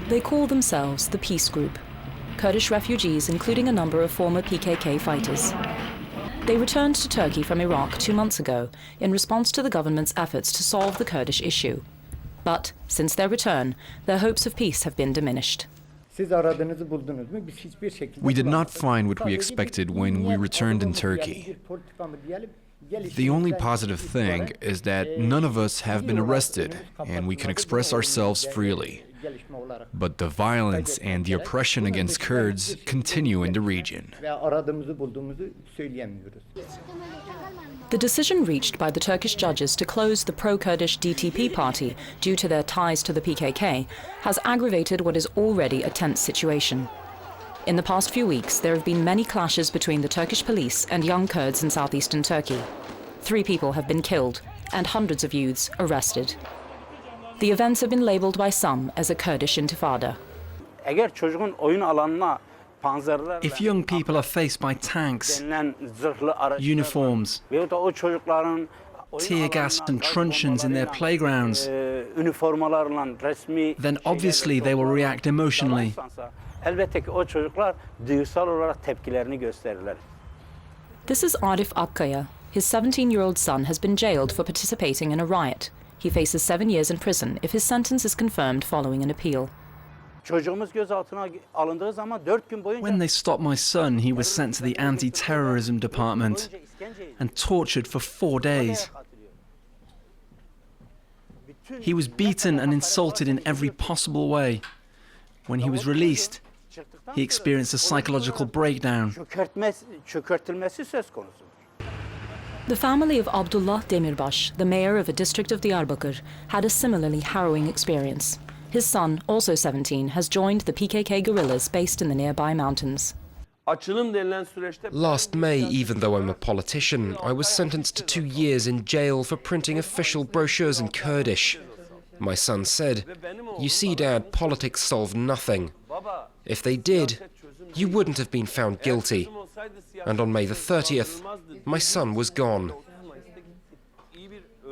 They call themselves the Peace Group, Kurdish refugees including a number of former PKK fighters. They returned to Turkey from Iraq 2 months ago in response to the government's efforts to solve the Kurdish issue. But since their return, their hopes of peace have been diminished. We did not find what we expected when we returned in Turkey. The only positive thing is that none of us have been arrested and we can express ourselves freely. But the violence and the oppression against Kurds continue in the region. The decision reached by the Turkish judges to close the pro-Kurdish DTP party due to their ties to the PKK has aggravated what is already a tense situation. In the past few weeks, there have been many clashes between the Turkish police and young Kurds in southeastern Turkey. 3 people have been killed and hundreds of youths arrested. The events have been labeled by some as a Kurdish intifada. If young people are faced by tanks, uniforms, tear gas and truncheons in their playgrounds, then obviously they will react emotionally. This is Arif Akkaya. His 17-year-old son has been jailed for participating in a riot. He faces 7 years in prison if his sentence is confirmed following an appeal. When they stopped my son, he was sent to the anti-terrorism department and tortured for 4 days. He was beaten and insulted in every possible way. When he was released, he experienced a psychological breakdown. The family of Abdullah Demirbaş, the mayor of a district of Diyarbakır, had a similarly harrowing experience. His son, also 17, has joined the PKK guerrillas based in the nearby mountains. Last May, even though I'm a politician, I was sentenced to 2 years in jail for printing official brochures in Kurdish. My son said, "You see, Dad, politics solve nothing. If they did, you wouldn't have been found guilty." And on May the 30th, my son was gone.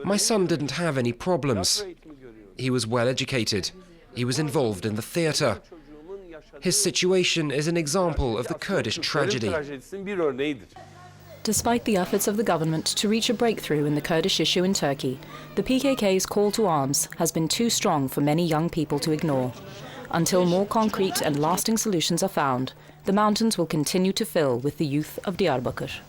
My son didn't have any problems. He was well educated. He was involved in the theatre. His situation is an example of the Kurdish tragedy. Despite the efforts of the government to reach a breakthrough in the Kurdish issue in Turkey, the PKK's call to arms has been too strong for many young people to ignore. Until more concrete and lasting solutions are found, the mountains will continue to fill with the youth of Diyarbakır.